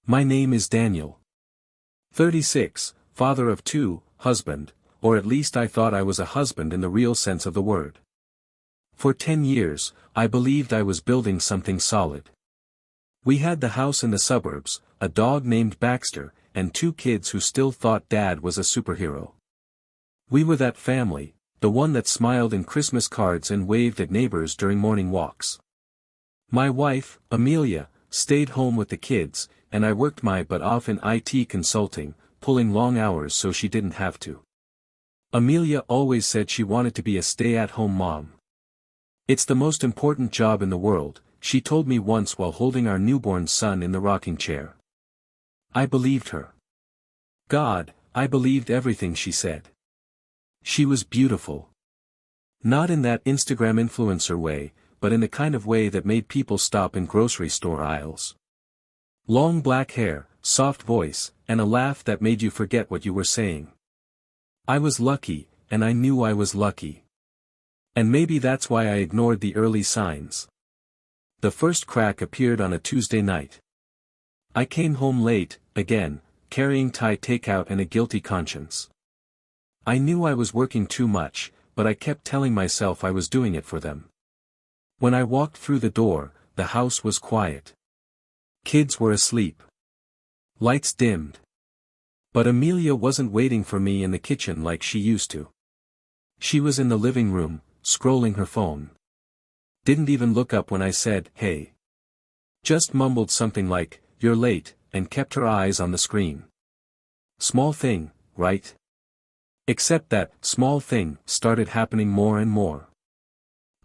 My name is Daniel. 36, father of 2, husband, or at least I thought I was a husband in the real sense of the word. For 10 years, I believed I was building something solid. We had the house in the suburbs, a dog named Baxter, and 2 kids who still thought Dad was a superhero. We were that family, the one that smiled in Christmas cards and waved at neighbors during morning walks. My wife, Amelia, stayed home with the kids, and I worked my butt off in IT consulting, pulling long hours so she didn't have to. Amelia always said she wanted to be a stay-at-home mom. It's the most important job in the world, she told me once while holding our newborn son in the rocking chair. I believed her. God, I believed everything she said. She was beautiful. Not in that Instagram influencer way, but in the kind of way that made people stop in grocery store aisles. Long black hair, soft voice, and a laugh that made you forget what you were saying. I was lucky, and I knew I was lucky. And maybe that's why I ignored the early signs. The first crack appeared on a Tuesday night. I came home late, again, carrying Thai takeout and a guilty conscience. I knew I was working too much, but I kept telling myself I was doing it for them. When I walked through the door, the house was quiet. Kids were asleep. Lights dimmed. But Amelia wasn't waiting for me in the kitchen like she used to. She was in the living room, scrolling her phone. Didn't even look up when I said, "Hey." Just mumbled something like, "You're late," and kept her eyes on the screen. Small thing, right? Except that small thing started happening more and more.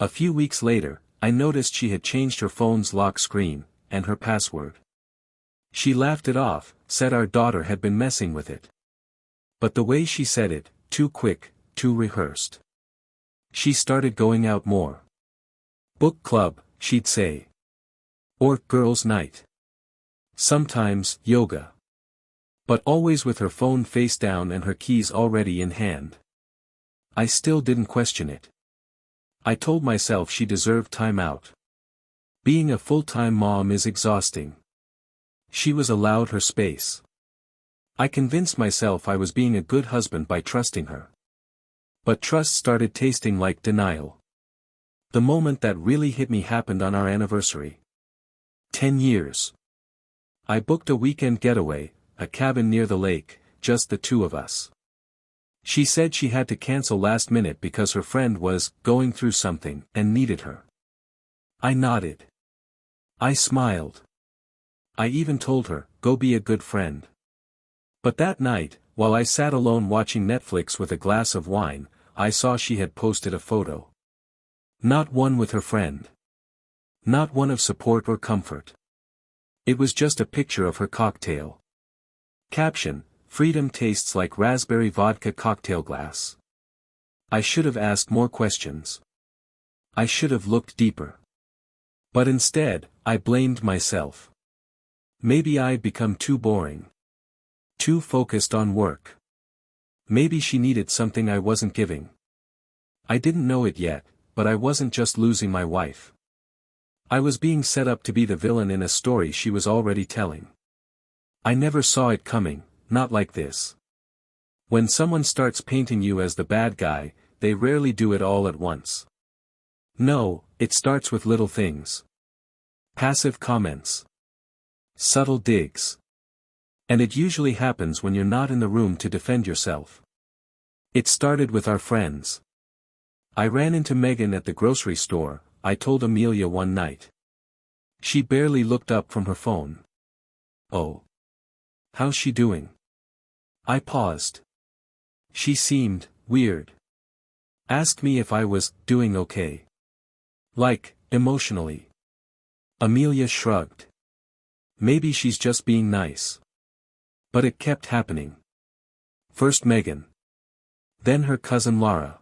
A few weeks later, I noticed she had changed her phone's lock screen, and her password. She laughed it off, said our daughter had been messing with it. But the way she said it, too quick, too rehearsed. She started going out more. Book club, she'd say. Or girls' night. Sometimes, yoga. But always with her phone face down and her keys already in hand. I still didn't question it. I told myself she deserved time out. Being a full-time mom is exhausting. She was allowed her space. I convinced myself I was being a good husband by trusting her. But trust started tasting like denial. The moment that really hit me happened on our anniversary. 10 years. I booked a weekend getaway, a cabin near the lake, just the 2 of us. She said she had to cancel last minute because her friend was going through something and needed her. I nodded. I smiled. I even told her, "Go be a good friend." But that night, while I sat alone watching Netflix with a glass of wine, I saw she had posted a photo. Not one with her friend. Not one of support or comfort. It was just a picture of her cocktail. Caption: "Freedom tastes like raspberry vodka cocktail glass." I should have asked more questions. I should have looked deeper. But instead, I blamed myself. Maybe I'd become too boring. Too focused on work. Maybe she needed something I wasn't giving. I didn't know it yet, but I wasn't just losing my wife. I was being set up to be the villain in a story she was already telling. I never saw it coming, not like this. When someone starts painting you as the bad guy, they rarely do it all at once. No, it starts with little things. Passive comments. Subtle digs. And it usually happens when you're not in the room to defend yourself. It started with our friends. I ran into Megan at the grocery store, I told Amelia one night. She barely looked up from her phone. "Oh. How's she doing?" I paused. She seemed weird. Asked me if I was doing okay. Like, emotionally. Amelia shrugged. Maybe she's just being nice. But it kept happening. First Megan. Then her cousin Laura.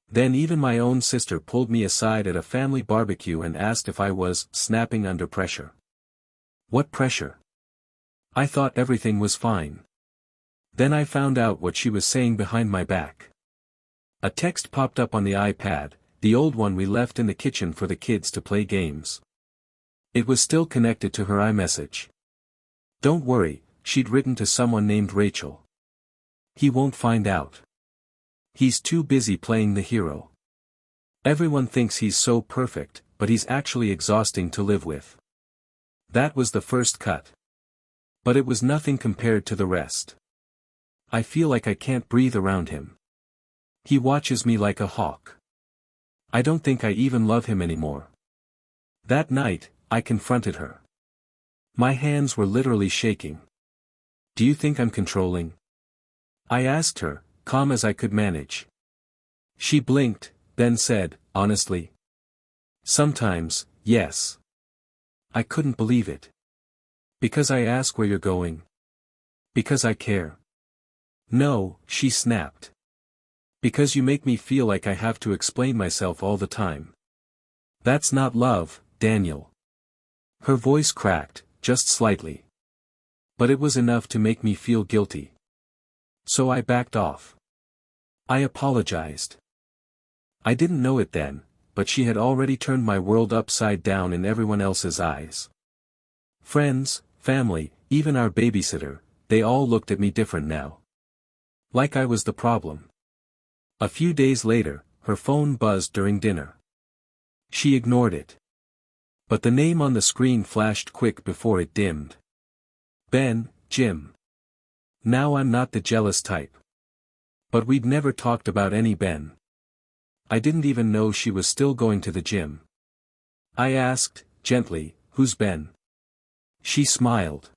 Then even my own sister pulled me aside at a family barbecue and asked if I was snapping under pressure. What pressure? I thought everything was fine. Then I found out what she was saying behind my back. A text popped up on the iPad, the old one we left in the kitchen for the kids to play games. It was still connected to her iMessage. Don't worry, she'd written to someone named Rachel. He won't find out. He's too busy playing the hero. Everyone thinks he's so perfect, but he's actually exhausting to live with. That was the first cut. But it was nothing compared to the rest. I feel like I can't breathe around him. He watches me like a hawk. I don't think I even love him anymore. That night, I confronted her. My hands were literally shaking. Do you think I'm controlling? I asked her, calm as I could manage. She blinked, then said, honestly. Sometimes, yes. I couldn't believe it. Because I ask where you're going? Because I care. No, she snapped. Because you make me feel like I have to explain myself all the time. That's not love, Daniel. Her voice cracked, just slightly. But it was enough to make me feel guilty. So I backed off. I apologized. I didn't know it then, but she had already turned my world upside down in everyone else's eyes. Friends, family, even our babysitter, they all looked at me different now. Like I was the problem. A few days later, her phone buzzed during dinner. She ignored it. But the name on the screen flashed quick before it dimmed. Ben, Jim. Now I'm not the jealous type. But we'd never talked about any Ben. I didn't even know she was still going to the gym. I asked, gently, who's Ben? She smiled.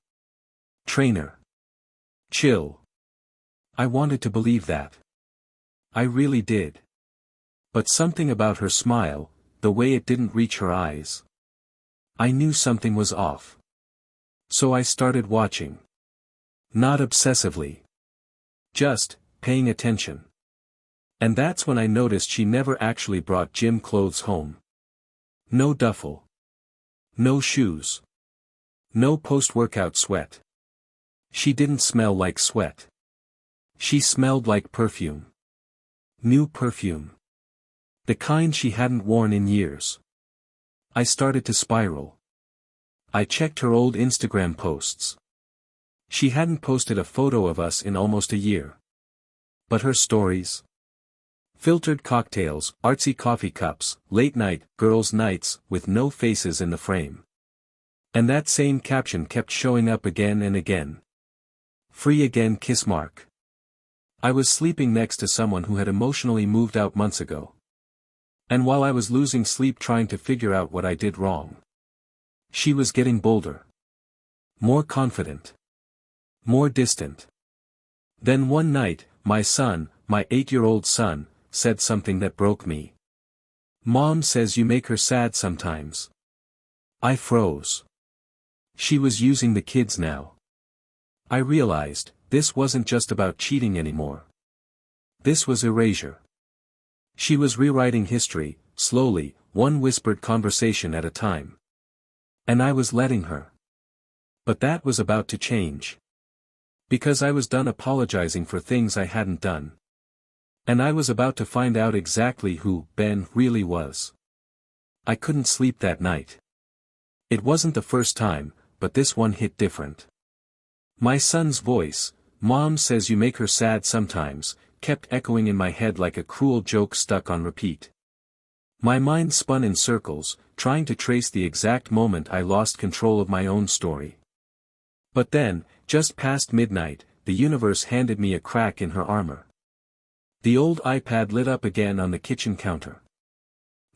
Trainer. Chill. I wanted to believe that. I really did. But something about her smile, the way it didn't reach her eyes. I knew something was off. So I started watching. Not obsessively. Just, paying attention. And that's when I noticed she never actually brought gym clothes home. No duffel. No shoes. No post-workout sweat. She didn't smell like sweat. She smelled like perfume. New perfume. The kind she hadn't worn in years. I started to spiral. I checked her old Instagram posts. She hadn't posted a photo of us in almost a year. But her stories? Filtered cocktails, artsy coffee cups, late night, girls' nights, with no faces in the frame. And that same caption kept showing up again and again. Free again kiss mark. I was sleeping next to someone who had emotionally moved out months ago. And while I was losing sleep trying to figure out what I did wrong, she was getting bolder. More confident. More distant. Then one night, my son, my 8-year-old son, said something that broke me. Mom says you make her sad sometimes. I froze. She was using the kids now. I realized, this wasn't just about cheating anymore. This was erasure. She was rewriting history, slowly, one whispered conversation at a time. And I was letting her. But that was about to change. Because I was done apologizing for things I hadn't done. And I was about to find out exactly who Ben really was. I couldn't sleep that night. It wasn't the first time, but this one hit different. My son's voice, Mom says you make her sad sometimes, kept echoing in my head like a cruel joke stuck on repeat. My mind spun in circles, trying to trace the exact moment I lost control of my own story. But then, just past midnight, the universe handed me a crack in her armor. The old iPad lit up again on the kitchen counter.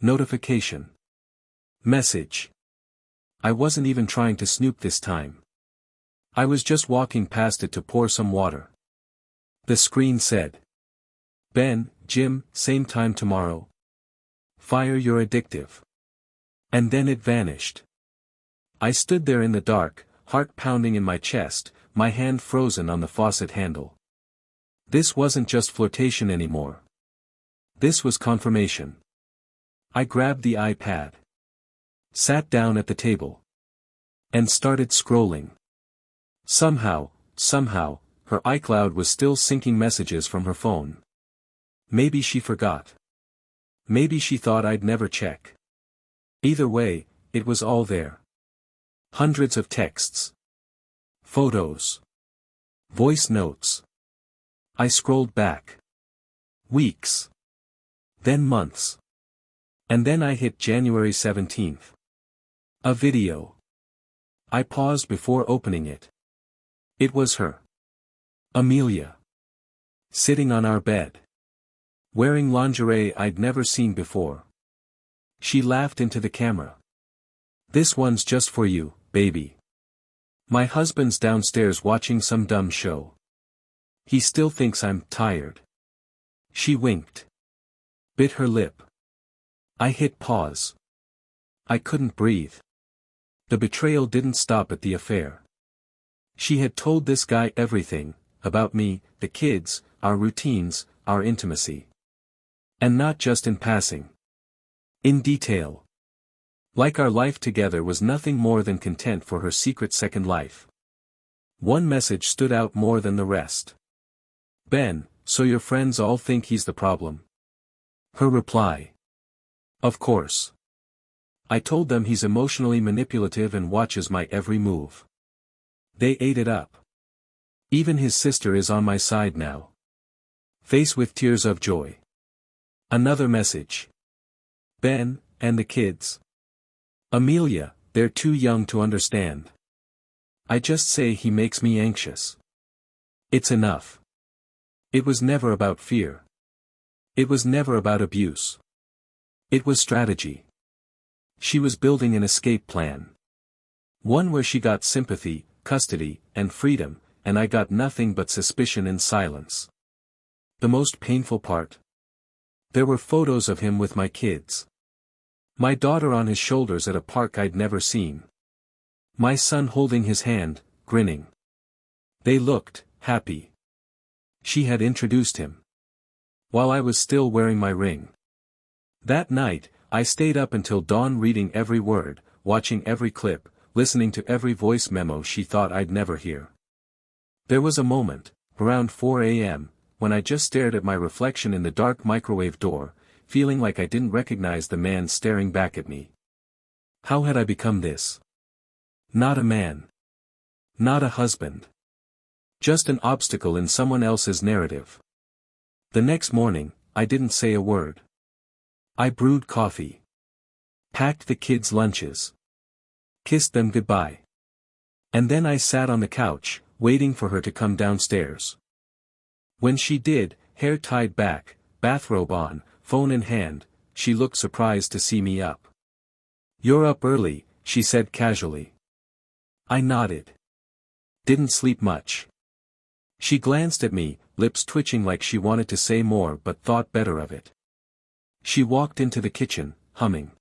Notification. Message. I wasn't even trying to snoop this time. I was just walking past it to pour some water. The screen said. Ben, Jim, same time tomorrow. Fire you're addictive. And then it vanished. I stood there in the dark, heart pounding in my chest, my hand frozen on the faucet handle. This wasn't just flirtation anymore. This was confirmation. I grabbed the iPad. Sat down at the table. And started scrolling. Somehow, her iCloud was still syncing messages from her phone. Maybe she forgot. Maybe she thought I'd never check. Either way, it was all there. Hundreds of texts. Photos. Voice notes. I scrolled back. Weeks. Then months. And then I hit January 17th. A video. I paused before opening it. It was her. Amelia. Sitting on our bed. Wearing lingerie I'd never seen before. She laughed into the camera. "This one's just for you, baby. My husband's downstairs watching some dumb show. He still thinks I'm tired." She winked. Bit her lip. I hit pause. I couldn't breathe. The betrayal didn't stop at the affair. She had told this guy everything, about me, the kids, our routines, our intimacy. And not just in passing. In detail. Like our life together was nothing more than content for her secret second life. One message stood out more than the rest. "Ben, so your friends all think he's the problem?" Her reply. "Of course. I told them he's emotionally manipulative and watches my every move. They ate it up. Even his sister is on my side now." Face with tears of joy. Another message. "Ben, and the kids? Amelia, they're too young to understand. I just say he makes me anxious. It's enough." It was never about fear. It was never about abuse. It was strategy. She was building an escape plan. One where she got sympathy, custody, and freedom, and I got nothing but suspicion and silence. The most painful part? There were photos of him with my kids. My daughter on his shoulders at a park I'd never seen. My son holding his hand, grinning. They looked happy. She had introduced him. While I was still wearing my ring. That night, I stayed up until dawn reading every word, watching every clip, listening to every voice memo she thought I'd never hear. There was a moment, around 4 a.m., when I just stared at my reflection in the dark microwave door, feeling like I didn't recognize the man staring back at me. How had I become this? Not a man. Not a husband. Just an obstacle in someone else's narrative. The next morning, I didn't say a word. I brewed coffee. Packed the kids' lunches. Kissed them goodbye. And then I sat on the couch, waiting for her to come downstairs. When she did, hair tied back, bathrobe on, phone in hand, she looked surprised to see me up. "You're up early," she said casually. I nodded. "Didn't sleep much." She glanced at me, lips twitching like she wanted to say more but thought better of it. She walked into the kitchen, humming.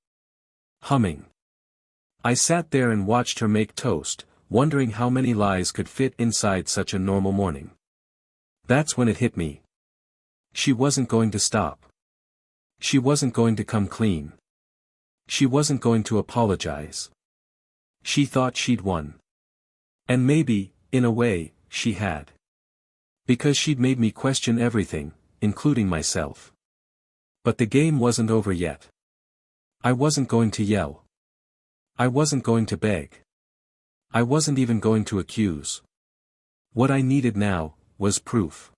I sat there and watched her make toast, wondering how many lies could fit inside such a normal morning. That's when it hit me. She wasn't going to stop. She wasn't going to come clean. She wasn't going to apologize. She thought she'd won. And maybe, in a way, she had. Because she'd made me question everything, including myself. But the game wasn't over yet. I wasn't going to yell. I wasn't going to beg. I wasn't even going to accuse. What I needed now, was proof.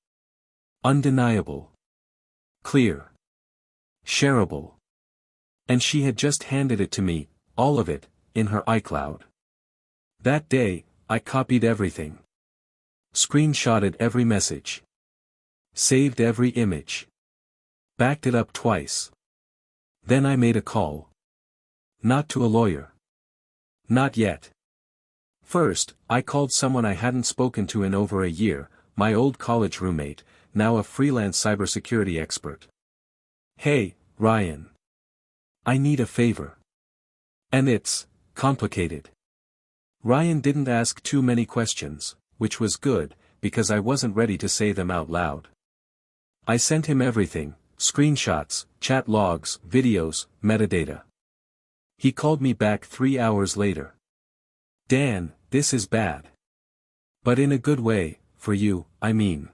Undeniable. Clear. Shareable. And she had just handed it to me, all of it, in her iCloud. That day, I copied everything. Screenshotted every message. Saved every image. Backed it up twice. Then I made a call. Not to a lawyer. Not yet. First, I called someone I hadn't spoken to in over a year, my old college roommate, now a freelance cybersecurity expert. "Hey, Ryan. I need a favor. And it's complicated." Ryan didn't ask too many questions, which was good, because I wasn't ready to say them out loud. I sent him everything, screenshots, chat logs, videos, metadata. He called me back 3 hours later. "Dan, this is bad. But in a good way, for you, I mean."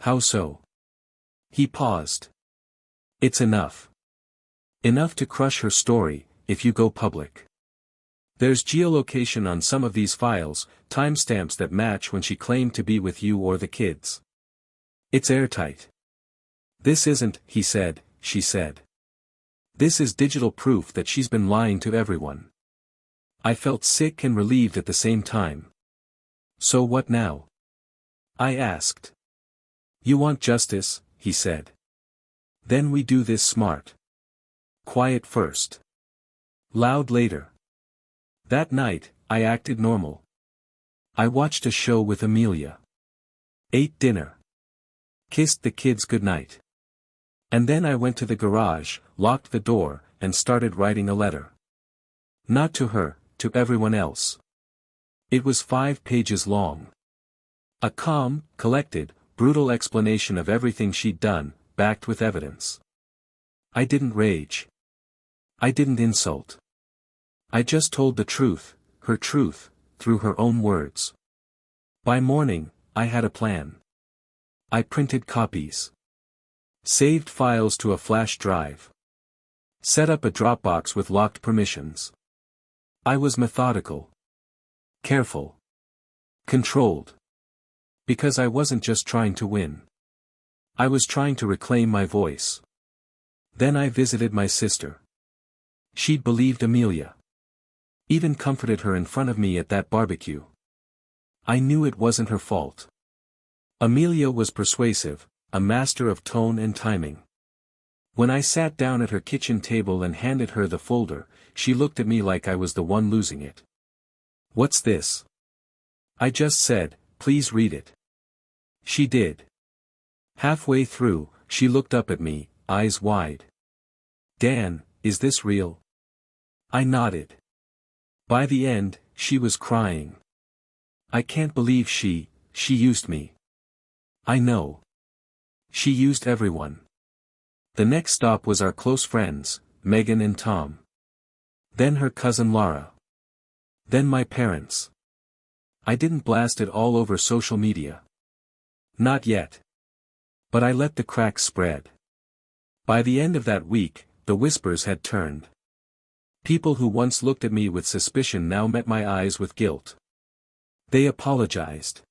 "How so?" He paused. "It's enough. Enough to crush her story, if you go public." There's geolocation on some of these files, timestamps that match when she claimed to be with you or the kids. It's airtight. This isn't, he said, she said. This is digital proof that she's been lying to everyone. I felt sick and relieved at the same time. So what now? I asked. You want justice, he said. Then we do this smart. Quiet first. Loud later. That night, I acted normal. I watched a show with Amelia. Ate dinner. Kissed the kids goodnight. And then I went to the garage, locked the door, and started writing a letter. Not to her, to everyone else. It was 5 pages long. A calm, collected, brutal explanation of everything she'd done, backed with evidence. I didn't rage. I didn't insult. I just told the truth, her truth, through her own words. By morning, I had a plan. I printed copies. Saved files to a flash drive. Set up a Dropbox with locked permissions. I was methodical. Careful. Controlled. Because I wasn't just trying to win. I was trying to reclaim my voice. Then I visited my sister. She'd believed Amelia. Even comforted her in front of me at that barbecue. I knew it wasn't her fault. Amelia was persuasive, a master of tone and timing. When I sat down at her kitchen table and handed her the folder, she looked at me like I was the one losing it. What's this? I just said, please read it. She did. Halfway through, she looked up at me, eyes wide. Dan, is this real? I nodded. By the end, she was crying. I can't believe she used me. I know. She used everyone. The next stop was our close friends, Megan and Tom. Then her cousin Laura. Then my parents. I didn't blast it all over social media. Not yet. But I let the cracks spread. By the end of that week, the whispers had turned. People who once looked at me with suspicion now met my eyes with guilt. They apologized.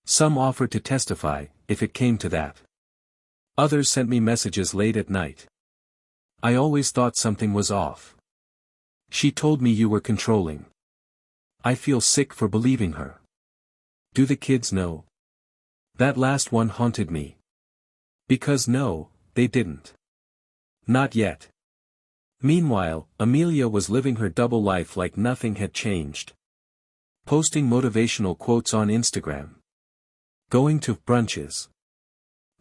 Some offered to testify, if it came to that. Others sent me messages late at night. I always thought something was off. She told me you were controlling. I feel sick for believing her. Do the kids know? That last one haunted me. Because no, they didn't. Not yet. Meanwhile, Amelia was living her double life like nothing had changed. Posting motivational quotes on Instagram. Going to brunches.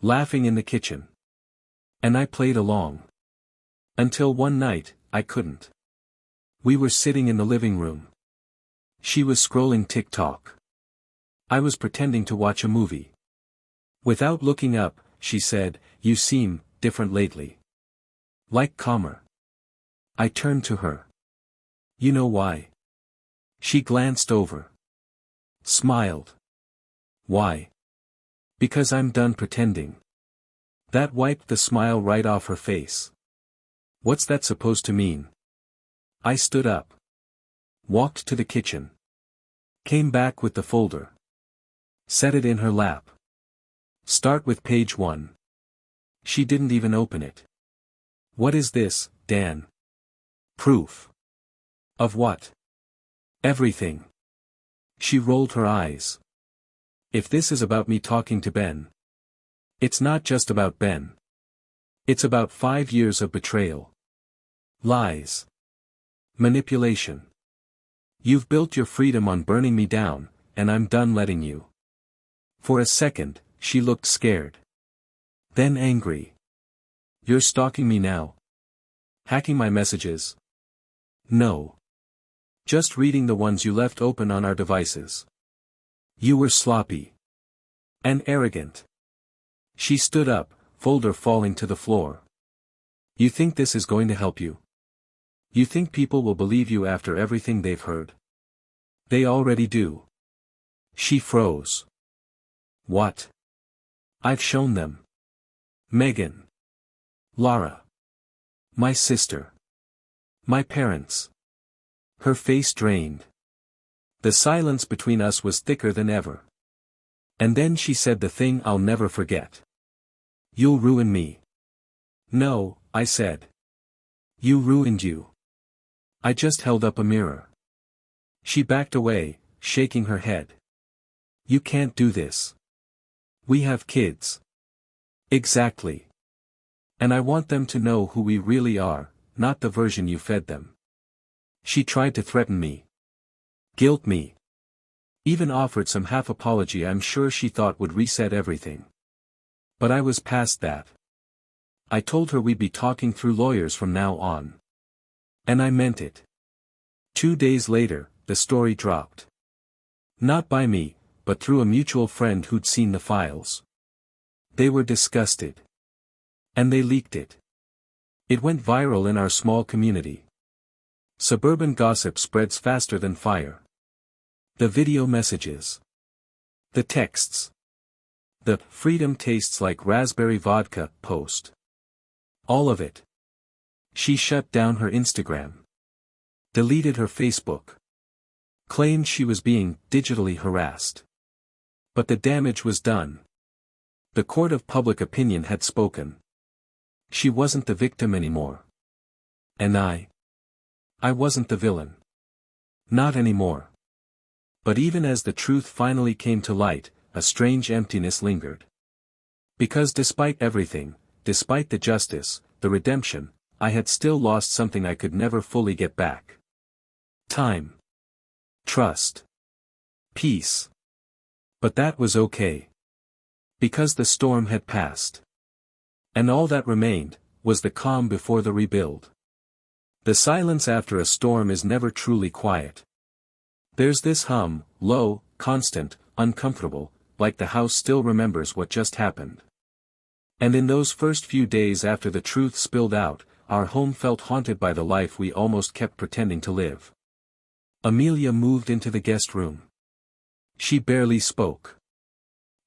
Laughing in the kitchen. And I played along. Until one night, I couldn't. We were sitting in the living room. She was scrolling TikTok. I was pretending to watch a movie. Without looking up, she said, "You seem different lately. Like calmer." I turned to her. You know why? She glanced over. Smiled. Why? Because I'm done pretending. That wiped the smile right off her face. What's that supposed to mean? I stood up. Walked to the kitchen. Came back with the folder. Set it in her lap. Start with page 1. She didn't even open it. What is this, Dan? Proof. Of what? Everything. She rolled her eyes. If this is about me talking to Ben. It's not just about Ben. It's about 5 years of betrayal. Lies. Manipulation. You've built your freedom on burning me down, and I'm done letting you. For a second, she looked scared. Then angry. You're stalking me now? Hacking my messages? No. Just reading the ones you left open on our devices. You were sloppy. And arrogant. She stood up, folder falling to the floor. You think this is going to help you? You think people will believe you after everything they've heard? They already do. She froze. What? I've shown them. Megan. Laura. My sister. My parents. Her face drained. The silence between us was thicker than ever. And then she said the thing I'll never forget. "You'll ruin me." "No," I said. "You ruined you." I just held up a mirror. She backed away, shaking her head. "You can't do this. We have kids." "Exactly. And I want them to know who we really are, not the version you fed them." She tried to threaten me. Guilt me. Even offered some half apology I'm sure she thought would reset everything. But I was past that. I told her we'd be talking through lawyers from now on. And I meant it. 2 days later, the story dropped. Not by me, but through a mutual friend who'd seen the files. They were disgusted. And they leaked it. It went viral in our small community. Suburban gossip spreads faster than fire. The video messages. The texts. The "freedom tastes like raspberry vodka" post. All of it. She shut down her Instagram. Deleted her Facebook. Claimed she was being digitally harassed. But the damage was done. The court of public opinion had spoken. She wasn't the victim anymore. And I wasn't the villain. Not anymore. But even as the truth finally came to light, a strange emptiness lingered. Because despite everything, despite the justice, the redemption, I had still lost something I could never fully get back. Time. Trust. Peace. But that was okay. Because the storm had passed. And all that remained, was the calm before the rebuild. The silence after a storm is never truly quiet. There's this hum, low, constant, uncomfortable, like the house still remembers what just happened. And in those first few days after the truth spilled out, our home felt haunted by the life we almost kept pretending to live. Amelia moved into the guest room. She barely spoke.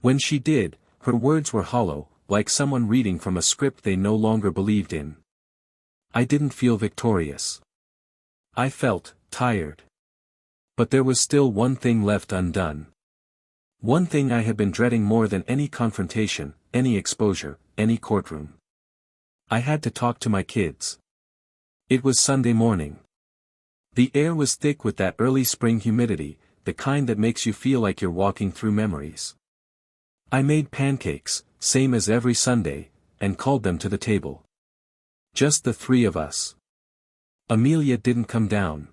When she did, her words were hollow, like someone reading from a script they no longer believed in. I didn't feel victorious. I felt tired. But there was still one thing left undone. One thing I had been dreading more than any confrontation, any exposure, any courtroom. I had to talk to my kids. It was Sunday morning. The air was thick with that early spring humidity, the kind that makes you feel like you're walking through memories. I made pancakes, same as every Sunday, and called them to the table. Just the three of us. Amelia didn't come down.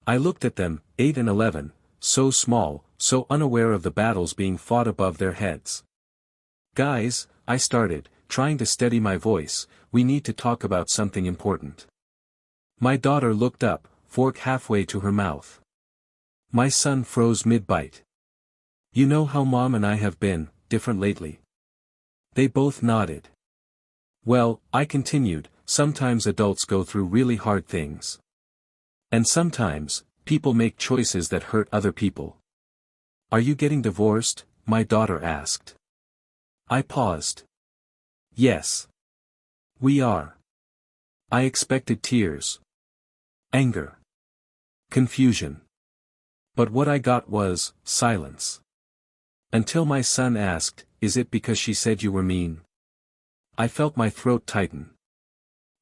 I looked at them, 8 and 11, so small, so unaware of the battles being fought above their heads. "Guys," I started, trying to steady my voice, "we need to talk about something important." My daughter looked up, fork halfway to her mouth. My son froze mid-bite. "You know how Mom and I have been, different lately." They both nodded. "Well," I continued, "sometimes adults go through really hard things. And sometimes, people make choices that hurt other people." "Are you getting divorced?" my daughter asked. I paused. "Yes. We are." I expected tears. Anger. Confusion. But what I got was silence. Until my son asked, "Is it because she said you were mean?" I felt my throat tighten.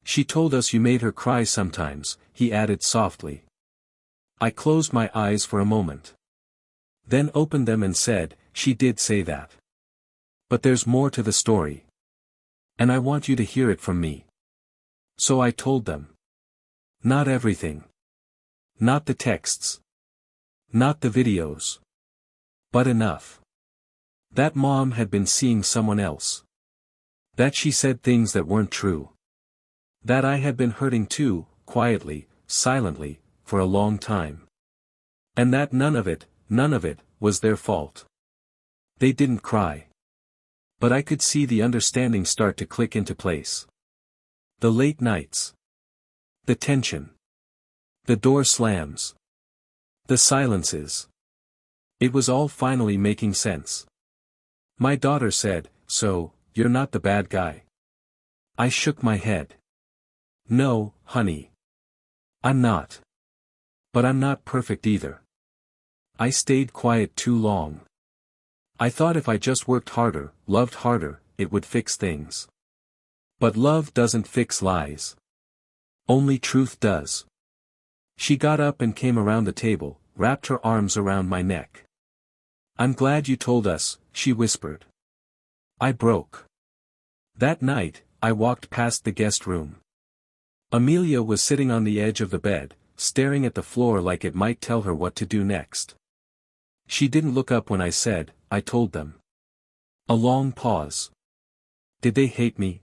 "She told us you made her cry sometimes," he added softly. I closed my eyes for a moment. Then opened them and said, "She did say that. But there's more to the story. And I want you to hear it from me." So I told them. Not everything. Not the texts. Not the videos. But enough. That Mom had been seeing someone else. That she said things that weren't true. That I had been hurting too, quietly, silently, for a long time. And that none of it, was their fault. They didn't cry. But I could see the understanding start to click into place. The late nights. The tension. The door slams. The silences. It was all finally making sense. My daughter said, "So, you're not the bad guy?" I shook my head. "No, honey. I'm not. But I'm not perfect either. I stayed quiet too long. I thought if I just worked harder, loved harder, it would fix things. But love doesn't fix lies. Only truth does. She got up and came around the table, wrapped her arms around my neck. I'm glad you told us, she whispered. I broke. That night, I walked past the guest room. Amelia was sitting on the edge of the bed, staring at the floor like it might tell her what to do next. She didn't look up when I said, I told them. A long pause. Did they hate me?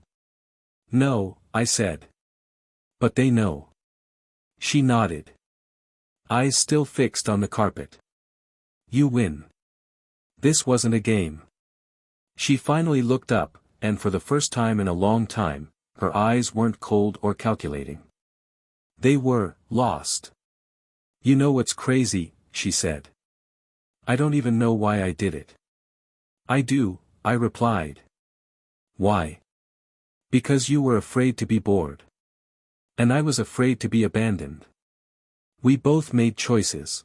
No, I said. But they know. She nodded. Eyes still fixed on the carpet. You win. This wasn't a game. She finally looked up, and for the first time in a long time, her eyes weren't cold or calculating. They were lost. You know what's crazy, she said. I don't even know why I did it. I do, I replied. Why? Because you were afraid to be bored. And I was afraid to be abandoned. We both made choices.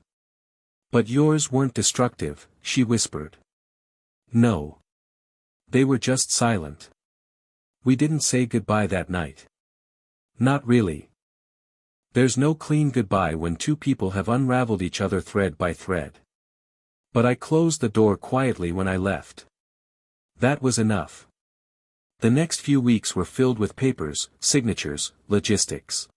But yours weren't destructive, she whispered. No. They were just silent. We didn't say goodbye that night. Not really. There's no clean goodbye when two people have unraveled each other thread by thread. But I closed the door quietly when I left. That was enough. The next few weeks were filled with papers, signatures, logistics.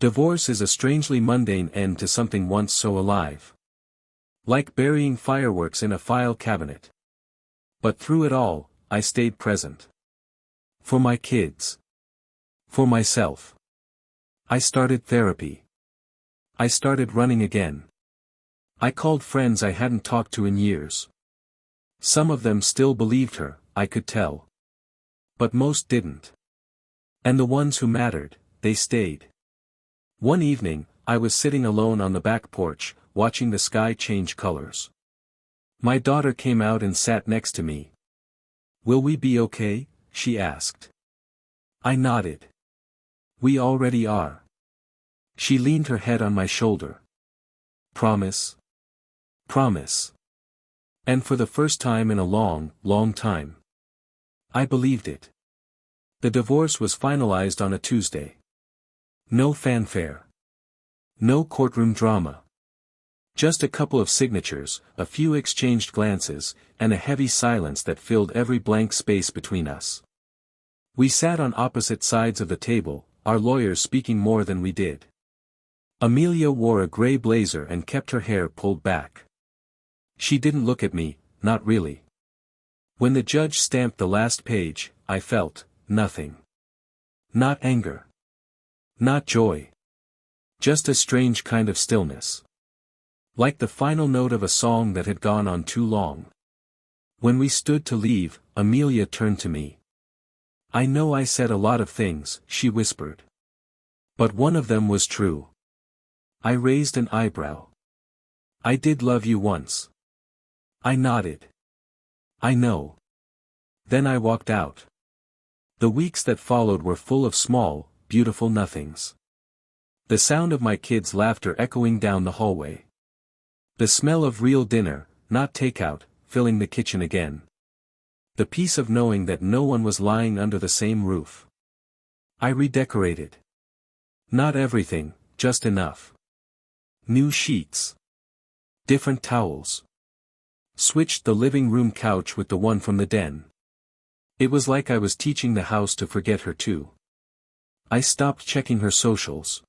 Divorce is a strangely mundane end to something once so alive. Like burying fireworks in a file cabinet. But through it all, I stayed present. For my kids. For myself. I started therapy. I started running again. I called friends I hadn't talked to in years. Some of them still believed her, I could tell. But most didn't. And the ones who mattered, they stayed. One evening, I was sitting alone on the back porch, watching the sky change colors. My daughter came out and sat next to me. Will we be okay? She asked. I nodded. We already are. She leaned her head on my shoulder. Promise? Promise. And for the first time in a long, long time. I believed it. The divorce was finalized on a Tuesday. No fanfare. No courtroom drama. Just a couple of signatures, a few exchanged glances, and a heavy silence that filled every blank space between us. We sat on opposite sides of the table, our lawyers speaking more than we did. Amelia wore a gray blazer and kept her hair pulled back. She didn't look at me, not really. When the judge stamped the last page, I felt nothing. Not anger. Not joy. Just a strange kind of stillness. Like the final note of a song that had gone on too long. When we stood to leave, Amelia turned to me. I know I said a lot of things, she whispered. But one of them was true. I raised an eyebrow. I did love you once. I nodded. I know. Then I walked out. The weeks that followed were full of small, beautiful nothings. The sound of my kids' laughter echoing down the hallway. The smell of real dinner, not takeout, filling the kitchen again. The peace of knowing that no one was lying under the same roof. I redecorated. Not everything, just enough. New sheets. Different towels. Switched the living room couch with the one from the den. It was like I was teaching the house to forget her too. I stopped checking her socials.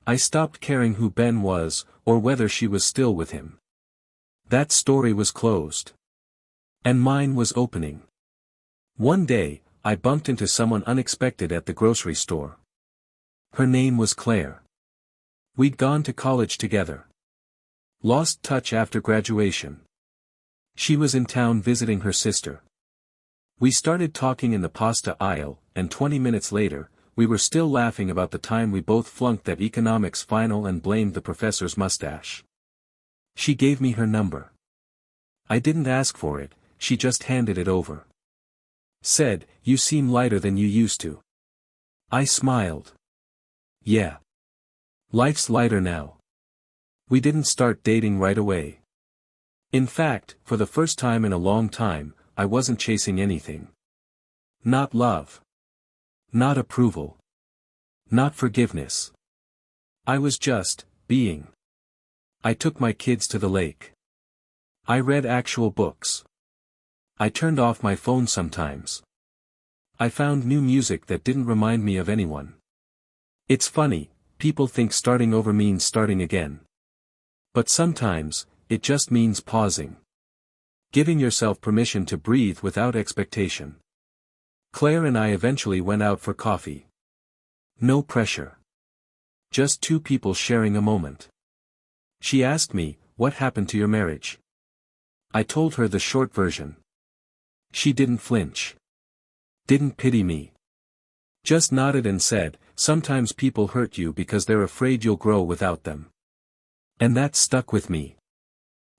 I stopped caring who Ben was, or whether she was still with him. That story was closed. And mine was opening. One day, I bumped into someone unexpected at the grocery store. Her name was Claire. We'd gone to college together. Lost touch after graduation. She was in town visiting her sister. We started talking in the pasta aisle, and 20 minutes later, we were still laughing about the time we both flunked that economics final and blamed the professor's mustache. She gave me her number. I didn't ask for it, she just handed it over. Said, "You seem lighter than you used to." I smiled. Yeah. Life's lighter now. We didn't start dating right away. In fact, for the first time in a long time, I wasn't chasing anything. Not love. Not approval. Not forgiveness. I was just being. I took my kids to the lake. I read actual books. I turned off my phone sometimes. I found new music that didn't remind me of anyone. It's funny, people think starting over means starting again. But sometimes, it just means pausing. Giving yourself permission to breathe without expectation. Claire and I eventually went out for coffee. No pressure. Just two people sharing a moment. She asked me, "What happened to your marriage?" I told her the short version. She didn't flinch. Didn't pity me. Just nodded and said, "Sometimes people hurt you because they're afraid you'll grow without them." And that stuck with me.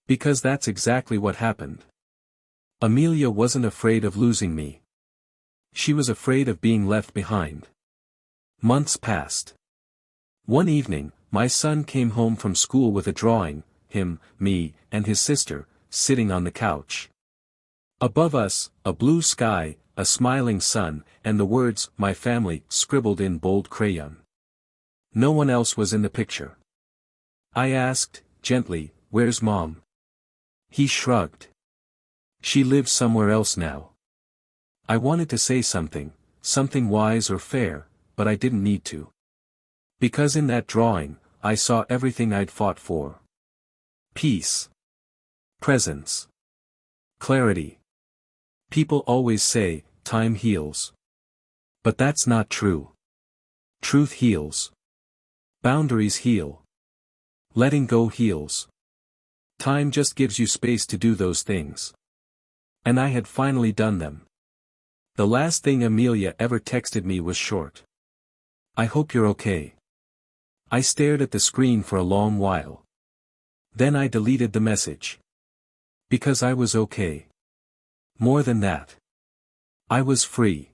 Because that's exactly what happened. Amelia wasn't afraid of losing me. She was afraid of being left behind. Months passed. One evening, my son came home from school with a drawing, him, me, and his sister, sitting on the couch. Above us, a blue sky, a smiling sun, and the words, "My family," scribbled in bold crayon. No one else was in the picture. I asked, gently, "Where's Mom?" He shrugged. "She lives somewhere else now." I wanted to say something wise or fair, but I didn't need to. Because in that drawing, I saw everything I'd fought for. Peace. Presence. Clarity. People always say, time heals. But that's not true. Truth heals. Boundaries heal. Letting go heals. Time just gives you space to do those things. And I had finally done them. The last thing Amelia ever texted me was short. "I hope you're okay." I stared at the screen for a long while. Then I deleted the message. Because I was okay. More than that. I was free.